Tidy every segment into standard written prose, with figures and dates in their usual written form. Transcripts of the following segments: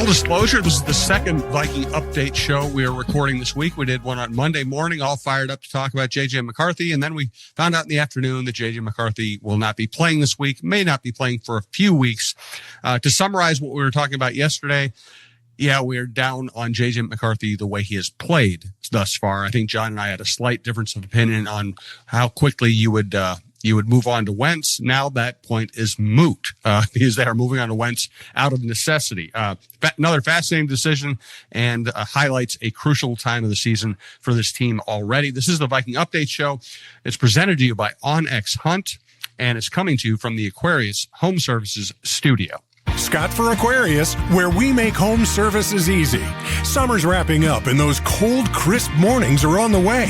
Full disclosure, this is the second Viking update show we are recording this week. We did one on Monday morning, all fired up to talk about J.J. McCarthy, and then we found out in the afternoon that J.J. McCarthy will not be playing this week, may not be playing for a few weeks. To summarize what we were talking about yesterday, yeah, we're down on J.J. McCarthy the way he has played thus far. I think John and I had a slight difference of opinion on how quickly you would move on to Wentz. Now that point is moot because they are moving on to Wentz out of necessity. Another fascinating decision and highlights a crucial time of the season for this team already. This is the Viking Update Show. It's presented to you by OnX Hunt, and it's coming to you from the Aquarius Home Services studio. Scott for Aquarius, where we make home services easy. Summer's wrapping up and those cold, crisp mornings are on the way.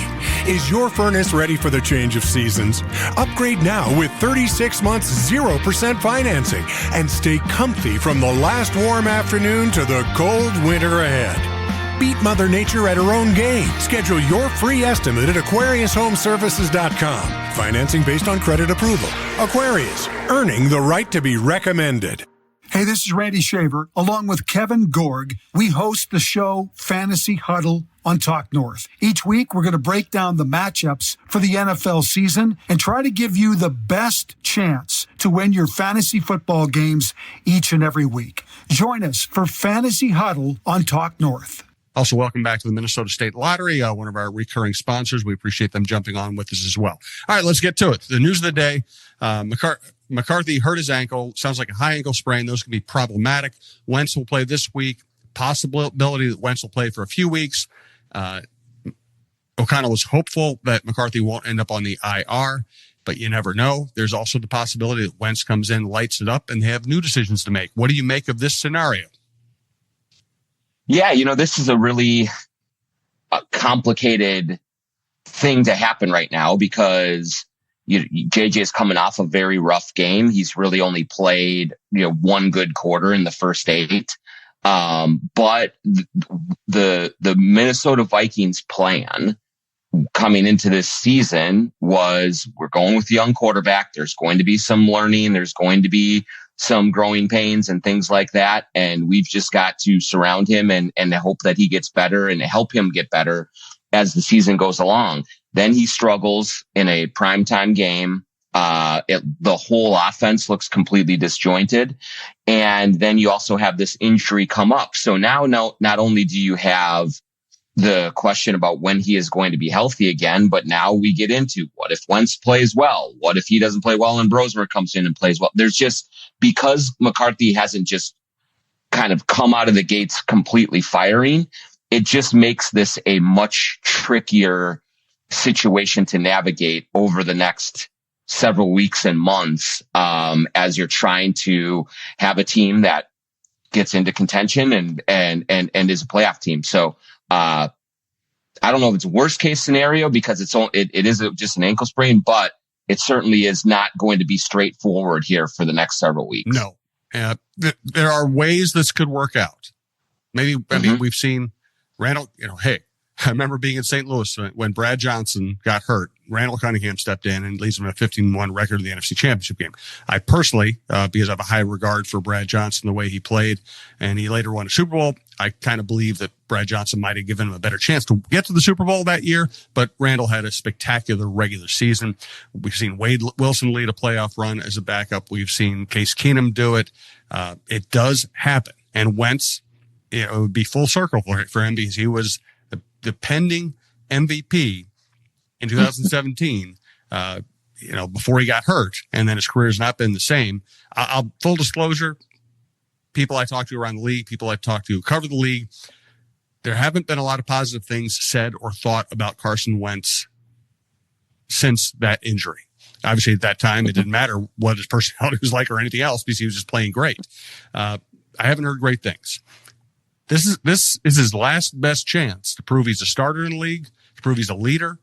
Is your furnace ready for the change of seasons? Upgrade now with 36 months 0% financing and stay comfy from the last warm afternoon to the cold winter ahead. Beat Mother Nature at her own game. Schedule your free estimate at AquariusHomeservices.com. Financing based on credit approval. Aquarius, earning the right to be recommended. Hey, this is Randy Shaver. Along with Kevin Gorg, we host the show Fantasy Huddle on Talk North. Each week, we're going to break down the matchups for the NFL season and try to give you the best chance to win your fantasy football games each and every week. Join us for Fantasy Huddle on Talk North. Also, welcome back to the Minnesota State Lottery, one of our recurring sponsors. We appreciate them jumping on with us as well. All right, let's get to it. The news of the day, McCarthy hurt his ankle. Sounds like a high ankle sprain. Those can be problematic. Wentz will play this week. Possibility that Wentz will play for a few weeks. O'Connell was hopeful that McCarthy won't end up on the IR, but you never know. There's also the possibility that Wentz comes in, lights it up, and they have new decisions to make. What do you make of this scenario? Yeah, this is a really complicated thing to happen right now because JJ is coming off a very rough game. He's really only played, one good quarter in the first 8. But the Minnesota Vikings plan coming into this season was we're going with the young quarterback. There's going to be some learning. There's going to be some growing pains and things like that. And we've just got to surround him and hope that he gets better and help him get better as the season goes along. Then he struggles in a primetime game. The whole offense looks completely disjointed. And then you also have this injury come up. So now not only do you have the question about when he is going to be healthy again, but now we get into what if Wentz plays well? What if he doesn't play well and Brosmer comes in and plays well? There's just, because McCarthy hasn't just kind of come out of the gates completely firing, it just makes this a much trickier situation to navigate over the next several weeks and months, as you're trying to have a team that gets into contention and is a playoff team. So, I don't know if it's a worst case scenario because it is just an ankle sprain, but it certainly is not going to be straightforward here for the next several weeks. No, there are ways this could work out. Maybe, I mean, we've seen Randall, hey, I remember being in St. Louis when Brad Johnson got hurt. Randall Cunningham stepped in and leads them a 15-1 record in the NFC Championship game. I personally, because I have a high regard for Brad Johnson, the way he played, and he later won a Super Bowl, I kind of believe that Brad Johnson might have given him a better chance to get to the Super Bowl that year, but Randall had a spectacular regular season. We've seen Wade Wilson lead a playoff run as a backup. We've seen Case Keenum do it. It does happen. And Wentz, it would be full circle for him because he was the pending MVP in 2017, before he got hurt, and then his career has not been the same. I'll full disclosure, people I talk to around the league, people I talk to who cover the league, there haven't been a lot of positive things said or thought about Carson Wentz since that injury. Obviously, at that time, it didn't matter what his personality was like or anything else because he was just playing great. I haven't heard great things. This is his last best chance to prove he's a starter in the league, to prove he's a leader.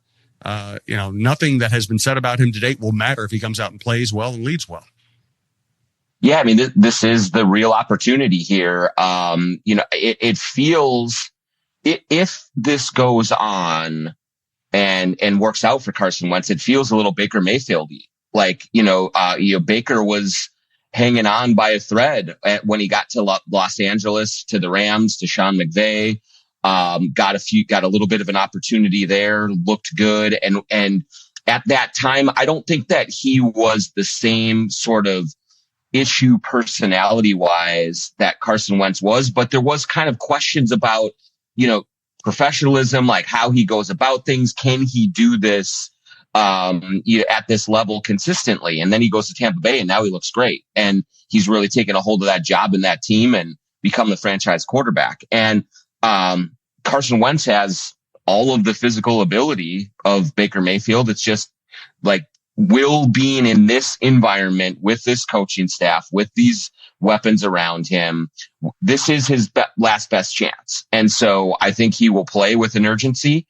Nothing that has been said about him to date will matter if he comes out and plays well and leads well. Yeah, I mean, this is the real opportunity here. It feels, if this goes on and works out for Carson Wentz, it feels a little Baker Mayfield-y. Like, Baker was hanging on by a thread when he got to Los Angeles, to the Rams, to Sean McVay. Got a little bit of an opportunity there, looked good. And at that time, I don't think that he was the same sort of issue personality wise that Carson Wentz was, but there was kind of questions about, professionalism, like how he goes about things. Can he do this, at this level consistently? And then he goes to Tampa Bay and now he looks great. And he's really taken a hold of that job and that team and become the franchise quarterback. And, Carson Wentz has all of the physical ability of Baker Mayfield. It's just like Will being in this environment with this coaching staff, with these weapons around him, this is his last best chance. And so I think he will play with an urgency.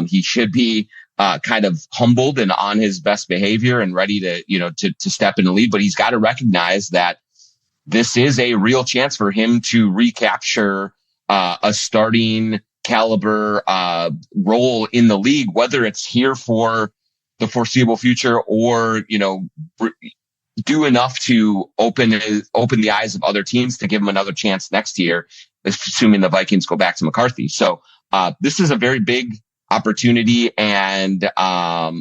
He should be kind of humbled and on his best behavior and ready to step in the lead. But he's got to recognize that this is a real chance for him to recapture a starting caliber role in the league, whether it's here for the foreseeable future or, do enough to open the eyes of other teams to give him another chance next year, assuming the Vikings go back to McCarthy. So this is a very big opportunity, and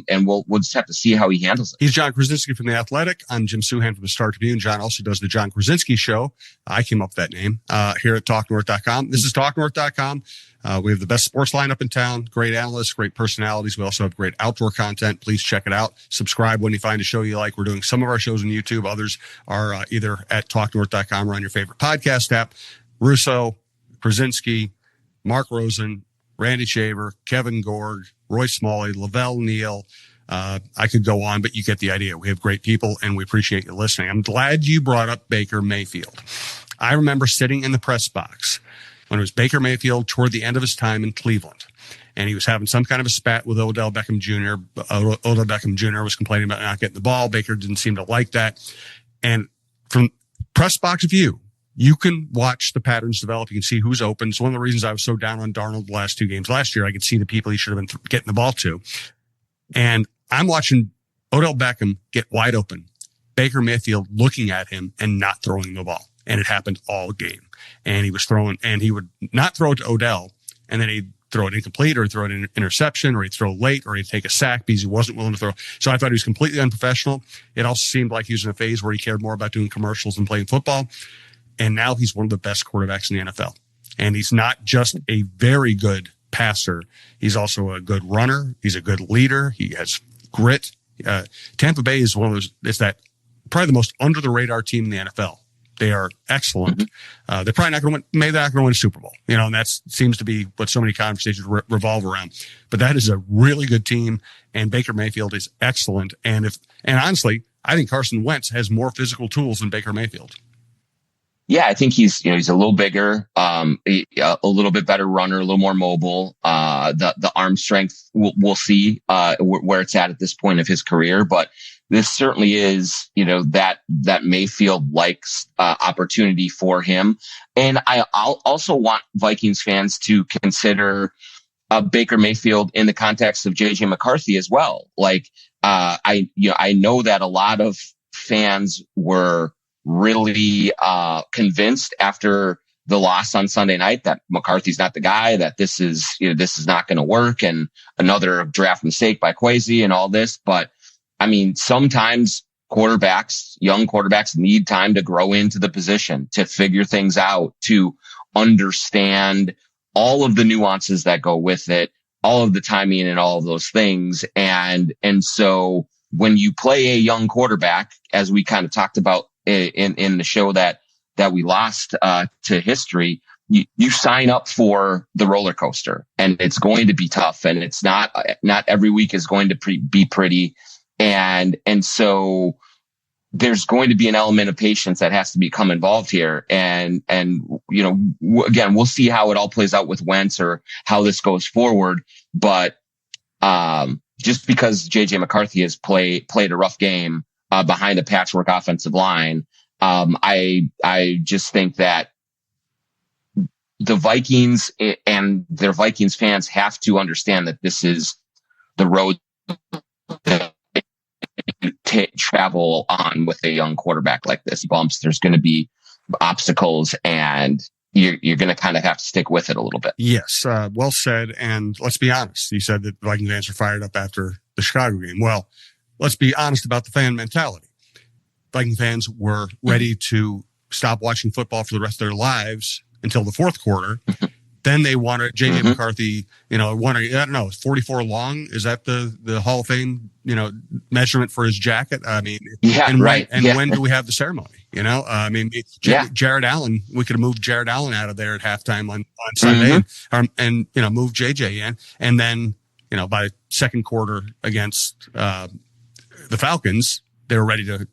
we'll just have to see how he handles it. He's John Krawczynski from The Athletic. I'm Jim Souhan from the Star Tribune. John also does the John Krawczynski Show. I came up with that name here at TalkNorth.com. This is TalkNorth.com. We have the best sports lineup in town, great analysts, great personalities. We also have great outdoor content. Please check it out. Subscribe when you find a show you like. We're doing some of our shows on YouTube. Others are either at TalkNorth.com or on your favorite podcast app. Russo, Krawczynski, Mark Rosen, Randy Shaver, Kevin Gorg, Roy Smalley, Lavelle Neal. I could go on, but you get the idea. We have great people and we appreciate you listening. I'm glad you brought up Baker Mayfield. I remember sitting in the press box when it was Baker Mayfield toward the end of his time in Cleveland, and he was having some kind of a spat with Odell Beckham Jr. Odell Beckham Jr. was complaining about not getting the ball. Baker didn't seem to like that. And from press box view, you can watch the patterns develop. You can see who's open. It's one of the reasons I was so down on Darnold the last two games last year. I could see the people he should have been getting the ball to. And I'm watching Odell Beckham get wide open, Baker Mayfield looking at him and not throwing the ball. And it happened all game. And he was throwing, and he would not throw it to Odell, and then he'd throw it incomplete, or he'd throw it in interception, or he'd throw late, or he'd take a sack because he wasn't willing to throw. So I thought he was completely unprofessional. It also seemed like he was in a phase where he cared more about doing commercials than playing football. And now he's one of the best quarterbacks in the NFL. And he's not just a very good passer. He's also a good runner. He's a good leader. He has grit. Tampa Bay is one of those, it's that probably the most under the radar team in the NFL. They are excellent. Mm-hmm. They're probably not going to win, maybe they're not going to win a Super Bowl, and that seems to be what so many conversations revolve around. But that is a really good team, and Baker Mayfield is excellent. And honestly, I think Carson Wentz has more physical tools than Baker Mayfield. Yeah, I think he's a little bigger, a little bit better runner, a little more mobile. The arm strength, we'll see, where it's at this point of his career. But this certainly is, that Mayfield likes, opportunity for him. And I'll also want Vikings fans to consider, Baker Mayfield in the context of JJ McCarthy as well. Like, I know that a lot of fans were really convinced after the loss on Sunday night that McCarthy's not the guy, that this is not going to work, and another draft mistake by Kwesi and all this. But I mean, sometimes young quarterbacks need time to grow into the position, to figure things out, to understand all of the nuances that go with it, all of the timing and all of those things. And so when you play a young quarterback, as we kind of talked about in the show that we lost to history, you sign up for the roller coaster, and it's going to be tough, and it's not every week is going to be pretty. And so there's going to be an element of patience that has to become involved here. And again, we'll see how it all plays out with Wentz or how this goes forward. But just because JJ McCarthy has played a rough game behind a patchwork offensive line, I just think that the Vikings and their Vikings fans have to understand that this is the road that travel on with a young quarterback like this. Bumps, there's going to be obstacles, and you're going to kind of have to stick with it a little bit. Yes, well said. And let's be honest. You said that Viking fans are fired up after the Chicago game. Well, let's be honest about the fan mentality. Viking fans were ready to stop watching football for the rest of their lives until the fourth quarter. Then they wanted J.J. McCarthy, I don't know, 44 long. Is that the Hall of Fame, measurement for his jacket? I mean, when do we have the ceremony? Jared Allen, we could have moved Jared Allen out of there at halftime on Sunday and move J.J. in. And then, by second quarter against the Falcons, they were ready to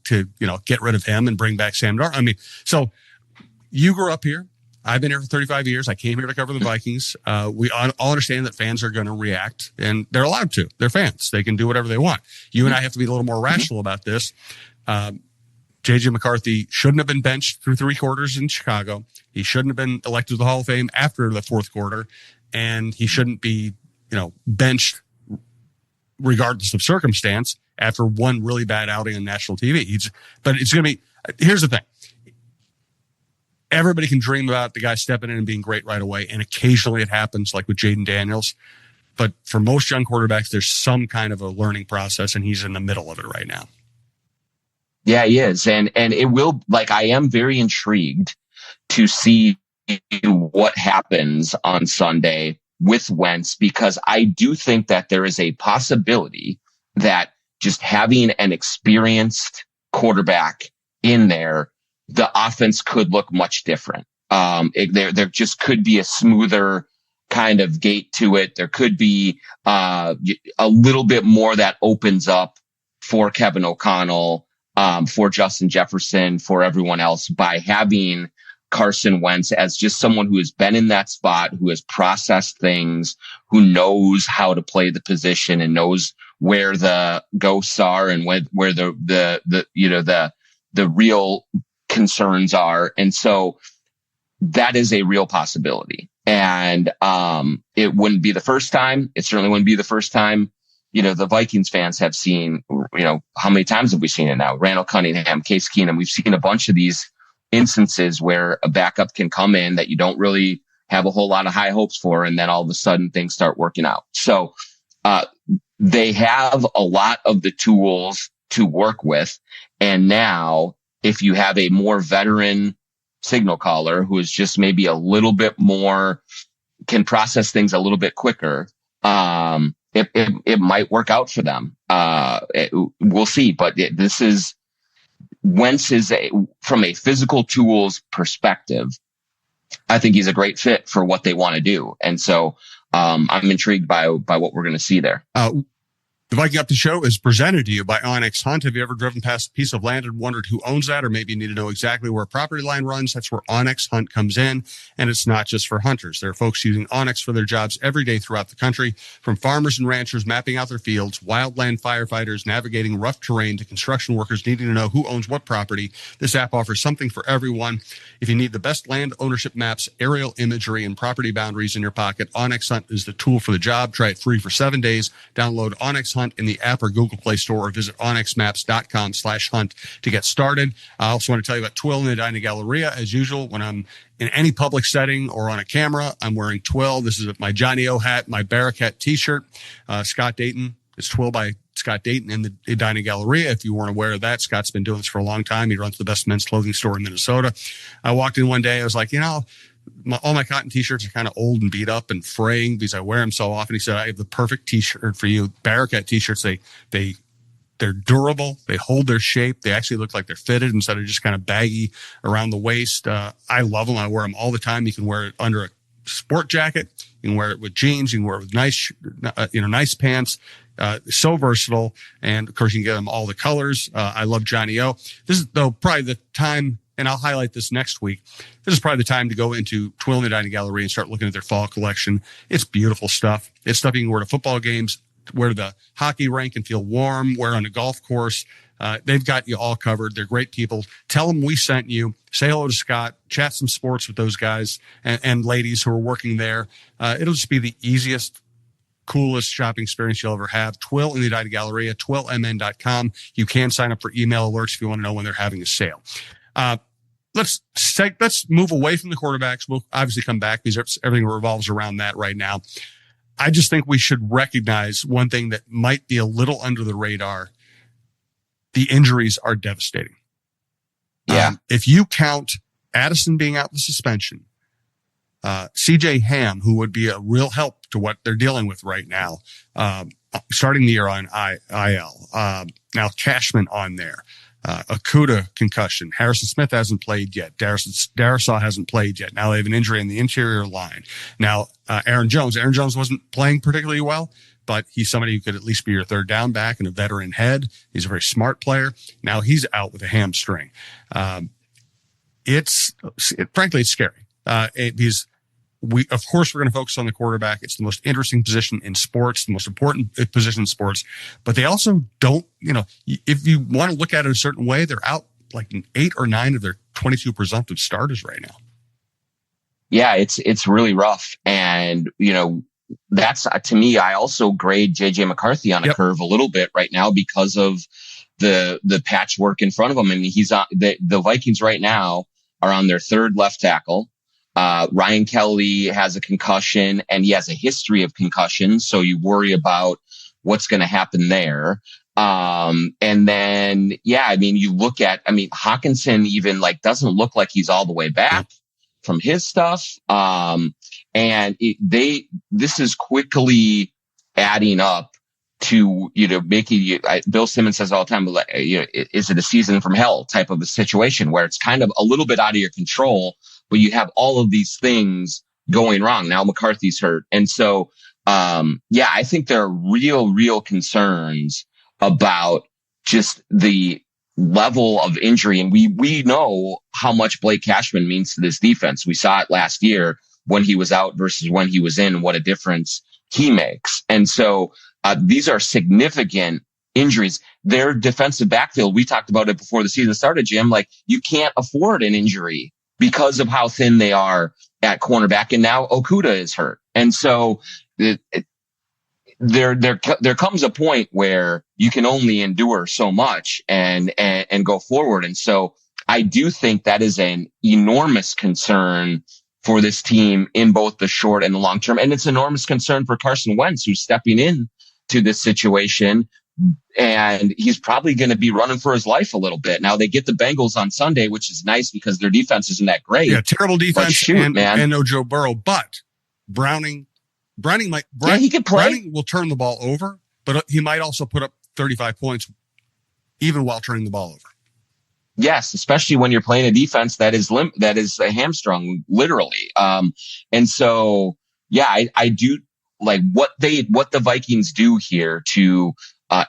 get rid of him and bring back Sam Darnold. I mean, so you grew up here. I've been here for 35 years. I came here to cover the Vikings. We all understand that fans are going to react, and they're allowed to. They're fans. They can do whatever they want. You and I have to be a little more rational about this. J.J. McCarthy shouldn't have been benched through 3 quarters in Chicago. He shouldn't have been elected to the Hall of Fame after the fourth quarter, and he shouldn't be, benched regardless of circumstance after one really bad outing on national TV. But it's going to be – here's the thing. Everybody can dream about the guy stepping in and being great right away, and occasionally it happens, like with Jaden Daniels. But for most young quarterbacks, there's some kind of a learning process, and he's in the middle of it right now. Yeah, he is. And it will, I am very intrigued to see what happens on Sunday with Wentz, because I do think that there is a possibility that just having an experienced quarterback in there, the offense could look much different. There just could be a smoother kind of gait to it. There could be a little bit more that opens up for Kevin O'Connell, for Justin Jefferson, for everyone else, by having Carson Wentz as just someone who has been in that spot, who has processed things, who knows how to play the position and knows where the ghosts are and where the real concerns are. And so that is a real possibility. And it wouldn't be the first time. It certainly wouldn't be the first time. The Vikings fans have seen, how many times have we seen it now? Randall Cunningham, Case Keenum. We've seen a bunch of these instances where a backup can come in that you don't really have a whole lot of high hopes for, and then all of a sudden things start working out. So they have a lot of the tools to work with. And now, if you have a more veteran signal caller who is just maybe a little bit more, can process things a little bit quicker, it might work out for them. We'll see. But Wentz is from a physical tools perspective, I think he's a great fit for what they want to do. And so I'm intrigued by what we're going to see there. The Viking Up the Show is presented to you by Onyx Hunt. Have you ever driven past a piece of land and wondered who owns that? Or maybe you need to know exactly where a property line runs? That's where Onyx Hunt comes in. And it's not just for hunters. There are folks using Onyx for their jobs every day throughout the country, from farmers and ranchers mapping out their fields, wildland firefighters navigating rough terrain, to construction workers needing to know who owns what property. This app offers something for everyone. If you need the best land ownership maps, aerial imagery, and property boundaries in your pocket, Onyx Hunt is the tool for the job. Try it free for 7 days. Download Onyx Hunt in the app or Google Play Store, or visit onyxmaps.com/hunt to get started. I also want to tell you about Twill in the Edina Galleria. As usual, when I'm in any public setting or on a camera, I'm wearing Twill. This is my Johnny O hat, my Bearcat t-shirt. Scott Dayton. It's Twill by Scott Dayton in the Edina Galleria. If you weren't aware of that, Scott's been doing this for a long time. He runs the best men's clothing store in Minnesota. I walked in one day. I was like, all my cotton t-shirts are kind of old and beat up and fraying because I wear them so often. He said, I have the perfect t-shirt for you. Bearcat t-shirts, they're durable. They hold their shape. They actually look like they're fitted instead of just kind of baggy around the waist. I love them. I wear them all the time. You can wear it under a sport jacket. You can wear it with jeans. You can wear it with nice pants. So versatile. And of course, you can get them all the colors. I love Johnny O. This is though probably the time, and I'll highlight this next week. This is probably the time to go into Twill in the Edina Galleria and start looking at their fall collection. It's beautiful stuff. It's stuff you can wear to football games, wear to the hockey rink and feel warm, wear on a golf course. They've got you all covered. They're great people. Tell them we sent you. Say hello to Scott. Chat some sports with those guys and ladies who are working there. It'll just be the easiest coolest shopping experience you'll ever have. Twill in the United Galleria, twillmn.com. You can sign up for email alerts if you want to know when they're having a sale. Let's move away from the quarterbacks. We'll obviously come back because everything revolves around that right now. I just think we should recognize one thing that might be a little under the radar. The injuries are devastating. Yeah. If you count Addison being out with suspension, CJ Ham, who would be a real help to what they're dealing with right now, starting the year on IL. Now Cashman on there. Okuda concussion. Harrison Smith hasn't played yet. Darisaw hasn't played yet. Now they have an injury in the interior line. Now, Aaron Jones wasn't playing particularly well, but he's somebody who could at least be your third down back and a veteran head. He's a very smart player. Now he's out with a hamstring. Frankly, it's scary. Of course, we're going to focus on the quarterback. It's the most interesting position in sports, the most important position in sports, but they also don't, if you want to look at it a certain way, they're out like 8 or 9 of their 22 presumptive starters right now. Yeah, it's really rough. And, that's to me, I also grade JJ McCarthy on a curve a little bit right now because of the patchwork in front of him. I mean, he's on the Vikings right now are on their third left tackle. Ryan Kelly has a concussion and he has a history of concussions. So you worry about what's going to happen there. And then, you look at, Hawkinson even doesn't look like he's all the way back from his stuff. And this is quickly adding up to, making Bill Simmons says all the time, is it a season from hell type of a situation where it's kind of a little bit out of your control, but you have all of these things going wrong. Now McCarthy's hurt. And so, I think there are real concerns about just the level of injury. And we know how much Blake Cashman means to this defense. We saw it last year when he was out versus when he was in, what a difference he makes. And so, these are significant injuries. Their defensive backfield, we talked about it before the season started, Jim, you can't afford an injury because of how thin they are at cornerback. And now Okuda is hurt. And so there comes a point where you can only endure so much and go forward. And so I do think that is an enormous concern for this team in both the short and the long term. And it's an enormous concern for Carson Wentz, who's stepping in to this situation. And he's probably going to be running for his life a little bit. Now they get the Bengals on Sunday, which is nice because their defense isn't that great. Yeah, terrible defense and no Joe Burrow, but Browning he could play. Browning will turn the ball over, but he might also put up 35 points even while turning the ball over. Yes, especially when you're playing a defense that is a hamstrung, literally. And so, I do like what the Vikings do here to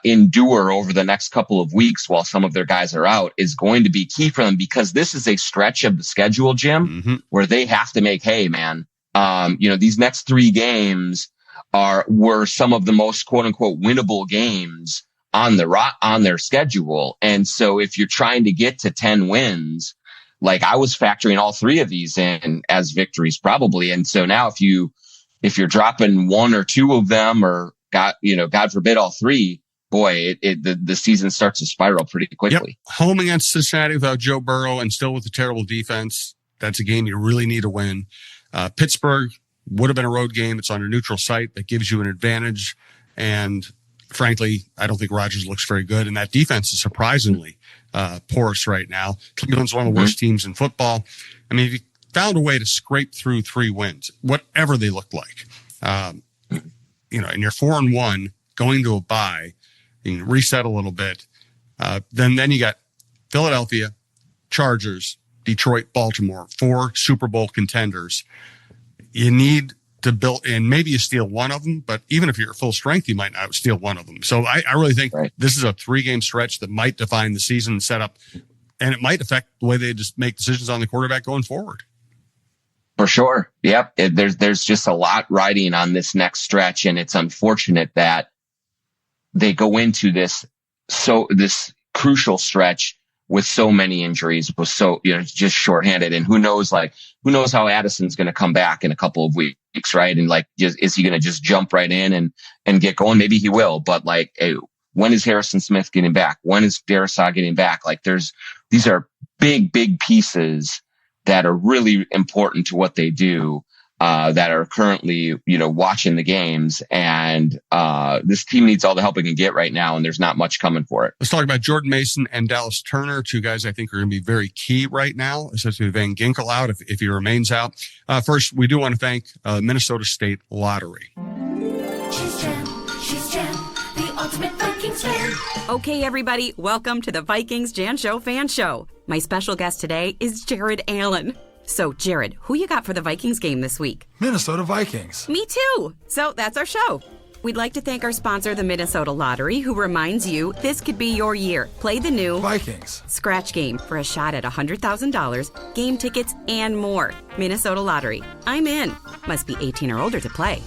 endure over the next couple of weeks while some of their guys are out is going to be key for them, because this is a stretch of the schedule, Jim, where they have to make hay, man. These next 3 games were some of the most quote unquote winnable games on their schedule. And so if you're trying to get to 10 wins, I was factoring all 3 of these in as victories probably. And so now if you're dropping 1 or 2 of them, or God forbid all 3, boy, the season starts to spiral pretty quickly. Yep. Home against Cincinnati without Joe Burrow and still with a terrible defense. That's a game you really need to win. Pittsburgh would have been a road game. It's on a neutral site that gives you an advantage. And frankly, I don't think Rodgers looks very good. And that defense is surprisingly porous right now. Cleveland's one of the worst teams in football. I mean, if you found a way to scrape through 3 wins, whatever they look like, and you're 4-1 going to a bye, you can reset a little bit. Then you got Philadelphia, Chargers, Detroit, Baltimore, 4 Super Bowl contenders. You need to build, and maybe you steal one of them, but even if you're at full strength, you might not steal one of them. So I really think this is a 3-game stretch that might define the season setup, and it might affect the way they just make decisions on the quarterback going forward. For sure. Yep. There's just a lot riding on this next stretch, and it's unfortunate that they go into this crucial stretch with so many injuries, was so, just shorthanded. And who knows how Addison's going to come back in a couple of weeks, right? And is he going to just jump right in and get going? Maybe he will, but when is Harrison Smith getting back? When is Darrisaw getting back? These are big pieces that are really important to what they do, that are currently, watching the games. And this team needs all the help it can get right now, and there's not much coming for it. Let's talk about Jordan Mason and Dallas Turner, two guys I think are going to be very key right now, especially with Van Ginkel out, if he remains out. First, we do want to thank Minnesota State Lottery. She's Jen, the ultimate Vikings fan. Okay, everybody, welcome to the Vikings Jan Show Fan Show. My special guest today is Jared Allen. So, Jared, who you got for the Vikings game this week? Minnesota Vikings. Me too. So that's our show. We'd like to thank our sponsor, the Minnesota Lottery, who reminds you this could be your year. Play the new Vikings Scratch Game for a shot at $100,000, game tickets, and more. Minnesota Lottery. I'm in. Must be 18 or older to play.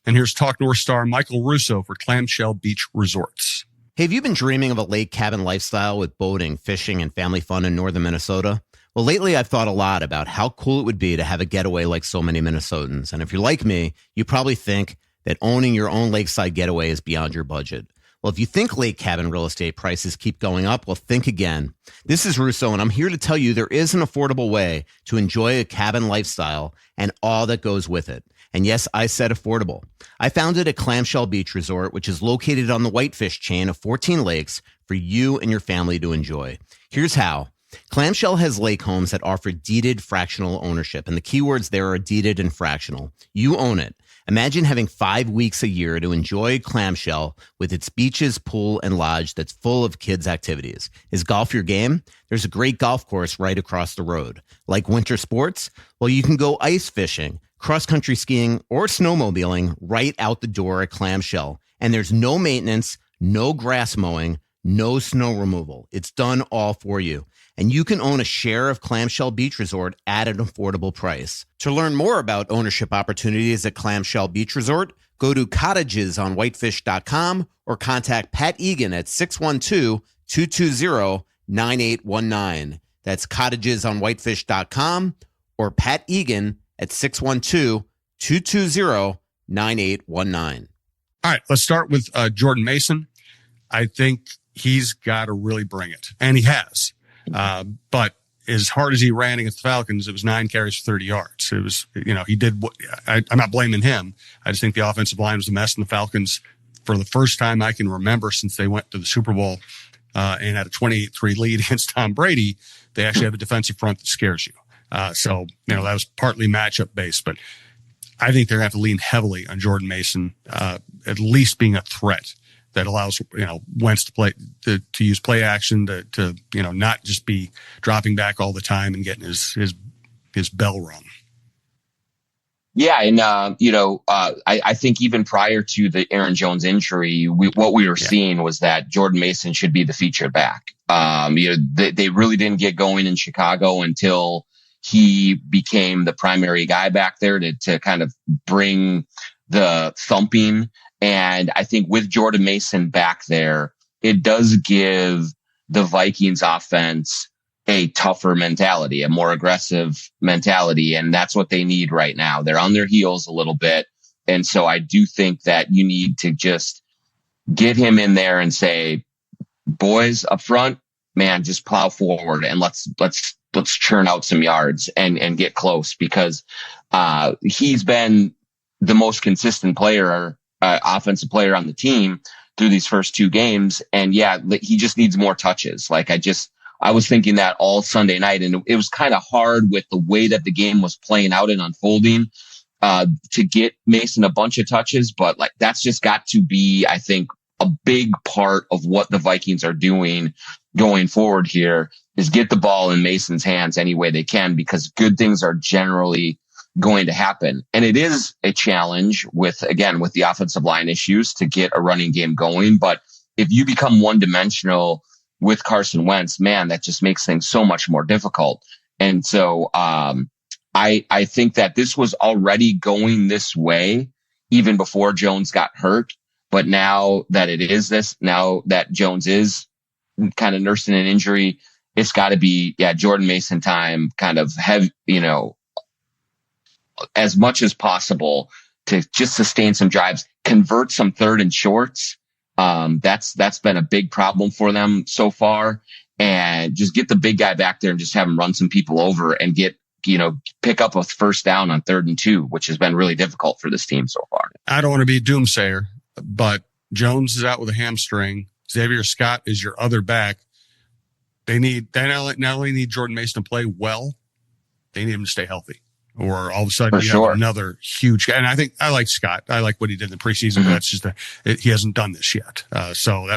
And here's Talk North star Michael Russo for Clamshell Beach Resorts. Hey, have you been dreaming of a lake cabin lifestyle with boating, fishing, and family fun in northern Minnesota? Well, lately I've thought a lot about how cool it would be to have a getaway like so many Minnesotans. And if you're like me, you probably think that owning your own lakeside getaway is beyond your budget. Well, if you think lake cabin real estate prices keep going up, well, think again. This is Russo, and I'm here to tell you there is an affordable way to enjoy a cabin lifestyle and all that goes with it. And yes, I said affordable. I founded a Clamshell Beach Resort, which is located on the Whitefish chain of 14 lakes for you and your family to enjoy. Here's how. Clamshell has lake homes that offer deeded fractional ownership, and the keywords there are deeded and fractional. You own it. Imagine having 5 weeks a year to enjoy Clamshell with its beaches, pool, and lodge that's full of kids' activities. Is golf your game? There's a great golf course right across the road. Like winter sports? Well, you can go ice fishing, cross-country skiing, or snowmobiling right out the door at Clamshell. And there's no maintenance, no grass mowing, no snow removal. It's done all for you. And you can own a share of Clamshell Beach Resort at an affordable price. To learn more about ownership opportunities at Clamshell Beach Resort, go to cottagesonwhitefish.com or contact Pat Egan at 612-220-9819. That's cottagesonwhitefish.com or Pat Egan at 612-220-9819. All right, let's start with Jordan Mason. I think he's got to really bring it, and he has. But as hard as he ran against the Falcons, it was 9 carries for 30 yards. It was, he did what I'm not blaming him. I just think the offensive line was a mess, and the Falcons, for the first time I can remember since they went to the Super Bowl and had a 28-3 lead against Tom Brady, they actually have a defensive front that scares you. So that was partly matchup based, but I think they're going to have to lean heavily on Jordan Mason, at least being a threat that allows, Wentz to play, to use play action, to not just be dropping back all the time and getting his bell rung. Yeah. And, I think even prior to the Aaron Jones injury, what we were seeing was that Jordan Mason should be the featured back. They really didn't get going in Chicago until he became the primary guy back there to kind of bring the thumping. And I think with Jordan Mason back there, it does give the Vikings offense a tougher mentality, a more aggressive mentality. And that's what they need right now. They're on their heels a little bit. And so I do think that you need to just get him in there and say, boys up front, man, just plow forward and let's churn out some yards and get close, because he's been the most consistent player, offensive player on the team through these first 2 games. And he just needs more touches. I was thinking that all Sunday night, and it was kind of hard with the way that the game was playing out and unfolding, to get Mason a bunch of touches. But that's just got to be, I think, a big part of what the Vikings are doing going forward here, is get the ball in Mason's hands any way they can, because good things are generally going to happen. And it is a challenge with the offensive line issues to get a running game going. But if you become one dimensional with Carson Wentz, man, that just makes things so much more difficult. And so, I think that this was already going this way even before Jones got hurt. But now that now that Jones is kind of nursing an injury, it's got to be, Jordan Mason time, kind of heavy, as much as possible to just sustain some drives, convert some third and shorts. That's been a big problem for them so far, and just get the big guy back there and just have him run some people over and pick up a first down on 3rd and 2, which has been really difficult for this team so far. I don't want to be a doomsayer, but Jones is out with a hamstring. Xavier Scott is your other back. They not only need Jordan Mason to play well, they need him to stay healthy. Or all of a sudden have another huge guy. And I like Scott. I like what he did in the preseason, but that's just he hasn't done this yet. So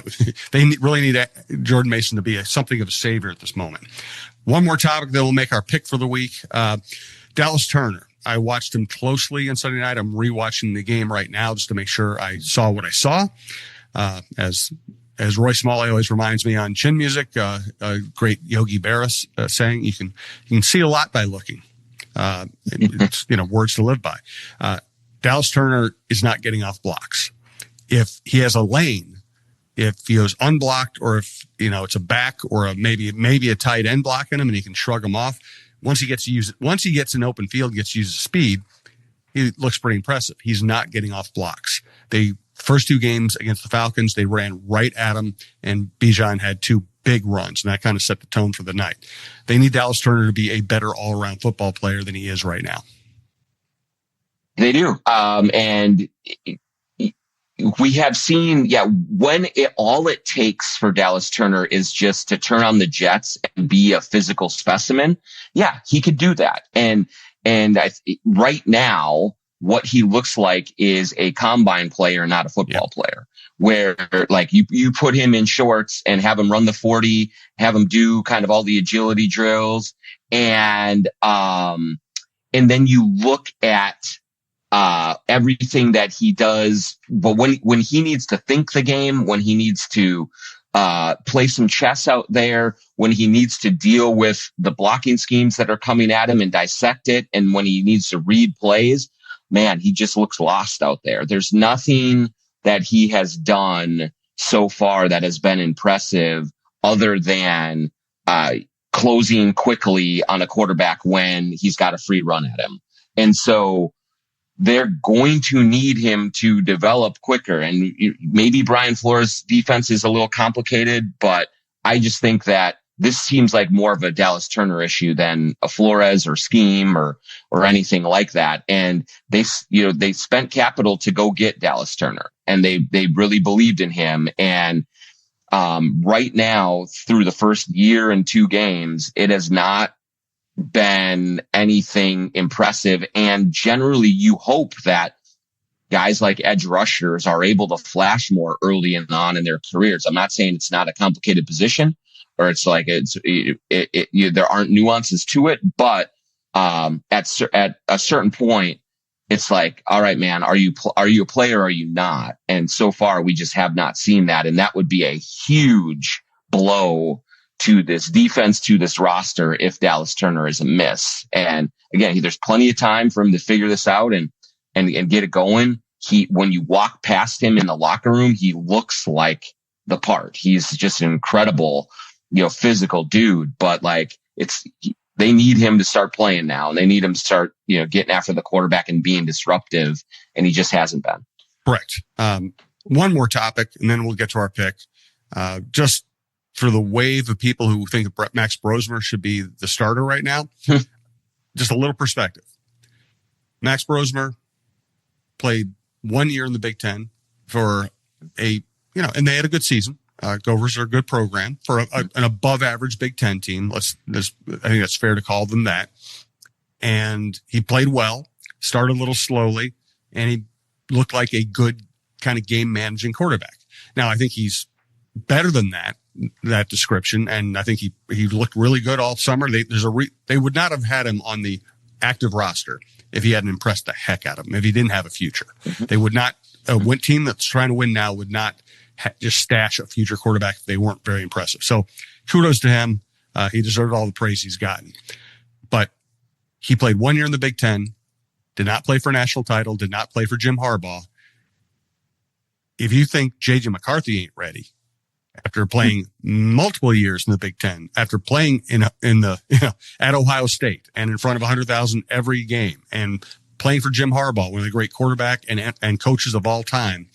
they really need Jordan Mason to be something of a savior at this moment. One more topic that will make our pick for the week. Dallas Turner. I watched him closely on Sunday night. I'm rewatching the game right now just to make sure I saw what I saw. As Roy Smalley always reminds me on Chin Music, a great Yogi Berra saying, you can see a lot by looking. It's, words to live by. Dallas Turner is not getting off blocks. If he has a lane, if he goes unblocked, or if, it's a back or maybe a tight end blocking him and he can shrug him off. Once he gets in open field, gets to use his speed, he looks pretty impressive. He's not getting off blocks. First 2 games against the Falcons, they ran right at him, and Bijan had 2 big runs, and that kind of set the tone for the night. They need Dallas Turner to be a better all-around football player than he is right now. They do. And we have seen, when all it takes for Dallas Turner is just to turn on the jets and be a physical specimen. Yeah, he could do that. And right now, what he looks like is a combine player, not a football player, where like you put him in shorts and have him run the 40, have him do kind of all the agility drills. And then you look at, everything that he does, but when he needs to think the game, when he needs to, play some chess out there, when he needs to deal with the blocking schemes that are coming at him and dissect it, and when he needs to read plays, man, he just looks lost out there. There's nothing that he has done so far that has been impressive other than closing quickly on a quarterback when he's got a free run at him. And so they're going to need him to develop quicker. And maybe Brian Flores' defense is a little complicated, but I just think that this seems like more of a Dallas Turner issue than a Flores or scheme or anything like that. And they spent capital to go get Dallas Turner, and they really believed in him. And right now, through the first year and 2 games, it has not been anything impressive. And generally, you hope that guys like edge rushers are able to flash more early and on in their careers. I'm not saying it's not a complicated position, or it's like there aren't nuances to it, but at a certain point, it's like, all right, man, are you a player or are you not? And so far, we just have not seen that, and that would be a huge blow to this defense, to this roster, if Dallas Turner is a miss. And again, there's plenty of time for him to figure this out and get it going. When you walk past him in the locker room, he looks like the part. He's just an incredible, physical dude, but they need him to start playing now, and they need him to start, getting after the quarterback and being disruptive. And he just hasn't been. Correct. One more topic, and then we'll get to our pick. Just for the wave of people who think Max Brosmer should be the starter right now, just a little perspective. Max Brosmer played 1 year in the Big Ten for and they had a good season. Gophers are a good program for an above average Big Ten team. I think that's fair to call them that. And he played well, started a little slowly, and he looked like a good kind of game managing quarterback. Now, I think he's better than that description. And I think he looked really good all summer. They would not have had him on the active roster if he hadn't impressed the heck out of him, if he didn't have a future. They would not, a team that's trying to win now would not just stash a future quarterback if they weren't very impressive. So kudos to him. He deserved all the praise he's gotten. But he played 1 year in the Big Ten, did not play for a national title, did not play for Jim Harbaugh. If you think J.J. McCarthy ain't ready, after playing multiple years in the Big Ten, after playing at Ohio State and in front of 100,000 every game, and playing for Jim Harbaugh, one of the great quarterback and coaches of all time,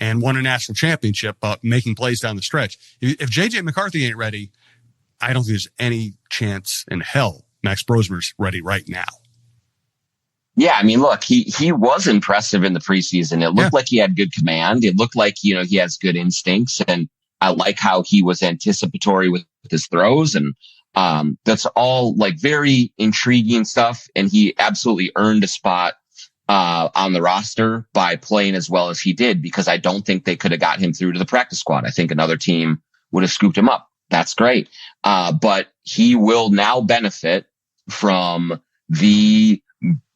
and won a national championship, making plays down the stretch. If JJ McCarthy ain't ready, I don't think there's any chance in hell Max Brosmer's ready right now. Yeah, I mean, look, he was impressive in the preseason. It looked like he had good command. It looked like, he has good instincts, and I like how he was anticipatory with his throws, and that's all like very intriguing stuff. And he absolutely earned a spot on the roster by playing as well as he did, because I don't think they could have got him through to the practice squad. I think another team would have scooped him up. That's great. But he will now benefit from the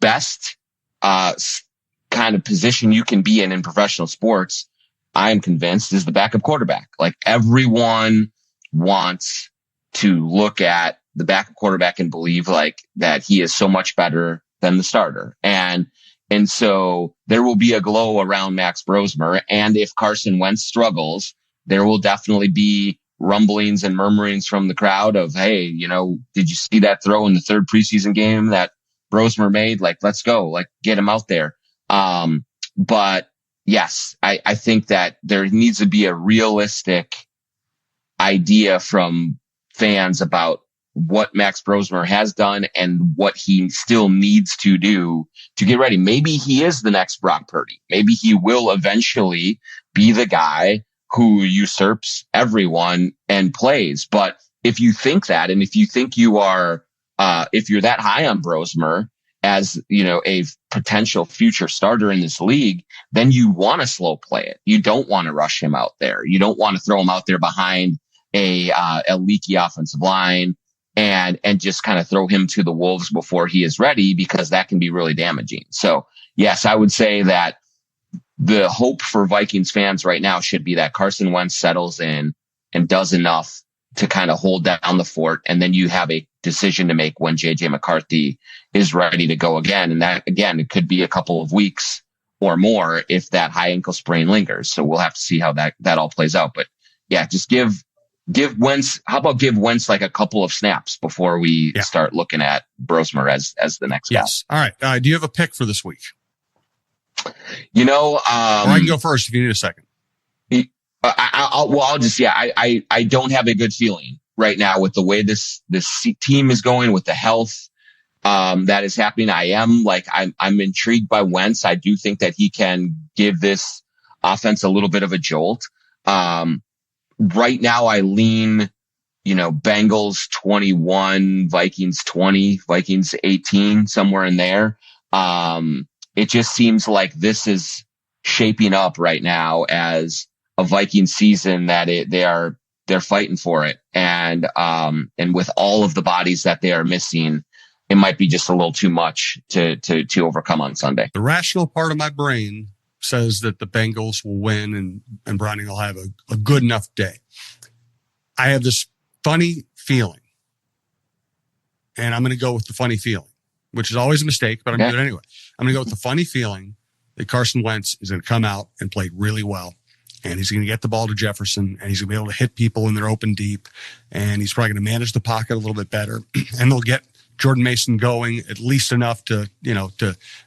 best kind of position you can be in professional sports. I am convinced is the backup quarterback. Like, everyone wants to look at the backup quarterback and believe like that he is so much better than the starter. And so there will be a glow around Max Brosmer. And if Carson Wentz struggles, there will definitely be rumblings and murmurings from the crowd of, hey, did you see that throw in the third preseason game that Brosmer made? Like, let's go, like, get him out there. But yes, I think that there needs to be a realistic idea from fans about what Max Brosmer has done and what he still needs to do to get ready. Maybe he is the next Brock Purdy. Maybe he will eventually be the guy who usurps everyone and plays. But if you think that, and if you think you are, if you're that high on Brosmer as, a potential future starter in this league, then you want to slow play it. You don't want to rush him out there. You don't want to throw him out there behind a leaky offensive line and just kind of throw him to the wolves before he is ready, because that can be really damaging. So yes, I would say that the hope for Vikings fans right now should be that Carson Wentz settles in and does enough to kind of hold down the fort. And then you have a decision to make when JJ McCarthy is ready to go again. And that, again, it could be a couple of weeks or more if that high ankle sprain lingers. So we'll have to see how that all plays out. But yeah, just give Wentz, how about give Wentz like a couple of snaps before we start looking at Brosmer as the next guy. All right. Do you have a pick for this week? Or I can go first if you need a second. I don't have a good feeling right now with the way this team is going, with the health that is happening. I'm intrigued by Wentz. I do think that he can give this offense a little bit of a jolt. Right now I lean, Bengals 21, Vikings 20, Vikings 18, somewhere in there. It just seems like this is shaping up right now as a Viking season that they're fighting for it. And with all of the bodies that they are missing, it might be just a little too much to overcome on Sunday. The rational part of my brain says that the Bengals will win and Browning will have a good enough day. I have this funny feeling, and I'm going to go with the funny feeling, which is always a mistake, but I'm going to do it anyway. I'm going to go with the funny feeling that Carson Wentz is going to come out and play really well. And he's going to get the ball to Jefferson, and he's going to be able to hit people when they're open deep. And he's probably going to manage the pocket a little bit better. And they'll get Jordan Mason going at least enough to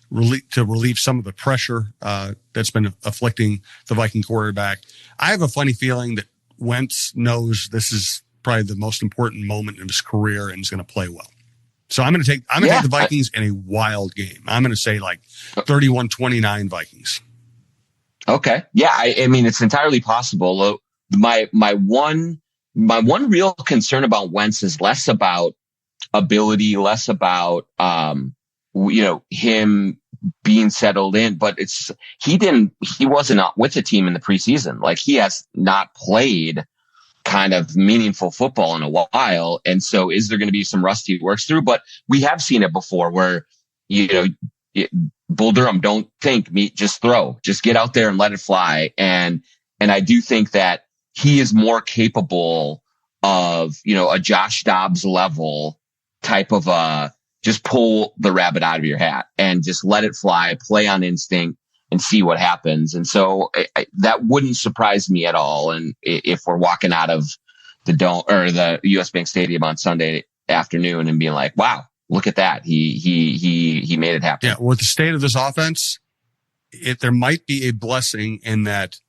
relieve some of the pressure that's been afflicting the Viking quarterback. I have a funny feeling that Wentz knows this is probably the most important moment in his career, and he's going to play well. So I'm going to take the Vikings in a wild game. I'm going to say like 31-29 Vikings. Okay. Yeah. I mean, it's entirely possible. My one real concern about Wentz is less about ability, less about, him being settled in, but he wasn't with the team in the preseason. Like, he has not played kind of meaningful football in a while. And so is there going to be some rust he works through? But we have seen it before where, Bull Durham, don't think, just throw, just get out there and let it fly. And I do think that he is more capable of, a Josh Dobbs level type of just pull the rabbit out of your hat and just let it fly, play on instinct. and see what happens. And so that wouldn't surprise me at all. And if we're walking out of the Dome or the US Bank Stadium on Sunday afternoon and being like, wow, look at that. He made it happen. Yeah. With the state of this offense, there might be a blessing in that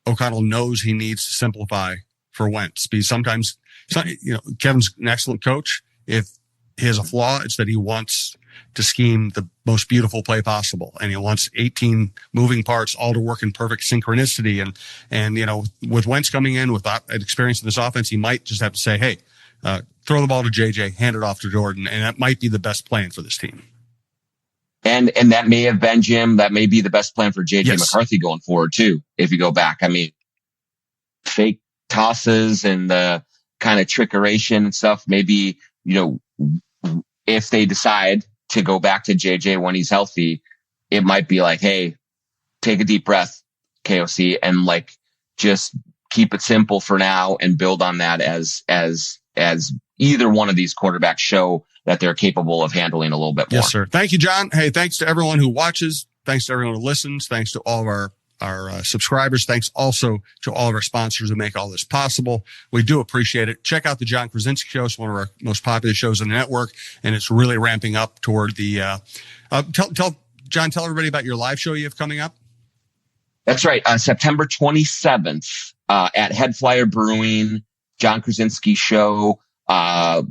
O'Connell knows he needs to simplify for Wentz, because sometimes, Kevin's an excellent coach. If he has a flaw, it's that he wants to scheme the most beautiful play possible. And he wants 18 moving parts all to work in perfect synchronicity. And with Wentz coming in with experience in this offense, he might just have to say, hey, throw the ball to JJ, hand it off to Jordan. And that might be the best plan for this team. And that may have been, Jim, that may be the best plan for JJ Yes. McCarthy going forward too. If you go back, I mean, fake tosses and the kind of trickeration and stuff, maybe, if they decide to go back to JJ when he's healthy, it might be like, hey, take a deep breath, KOC, and like just keep it simple for now and build on that as either one of these quarterbacks show that they're capable of handling a little bit more. Yes, sir. Thank you, John. Hey, thanks to everyone who watches. Thanks to everyone who listens. Thanks to all of our subscribers. Thanks also to all of our sponsors who make all this possible. We do appreciate it. Check out the John Krawczynski Show. It's one of our most popular shows on the network, and it's really ramping up toward the, tell everybody about your live show you have coming up. That's right. September 27th, at Head Flyer Brewing, John Krawczynski Show. The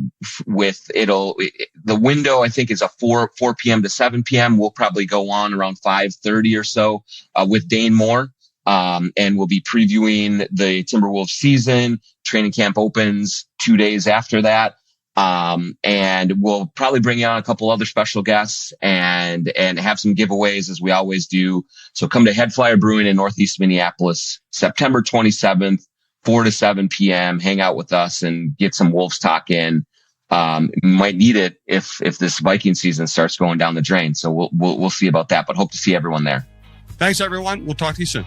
window, I think, is a 4 p.m. to 7 p.m. We'll probably go on around 5:30 or so, with Dane Moore. And we'll be previewing the Timberwolves season. Training camp opens 2 days after that. And we'll probably bring on a couple other special guests and have some giveaways as we always do. So come to Head Flyer Brewing in Northeast Minneapolis, September 27th. 4 to 7 p.m. Hang out with us and get some Wolves talk in. Might need it if this Viking season starts going down the drain. So we'll see about that, but hope to see everyone there. Thanks, everyone. We'll talk to you soon.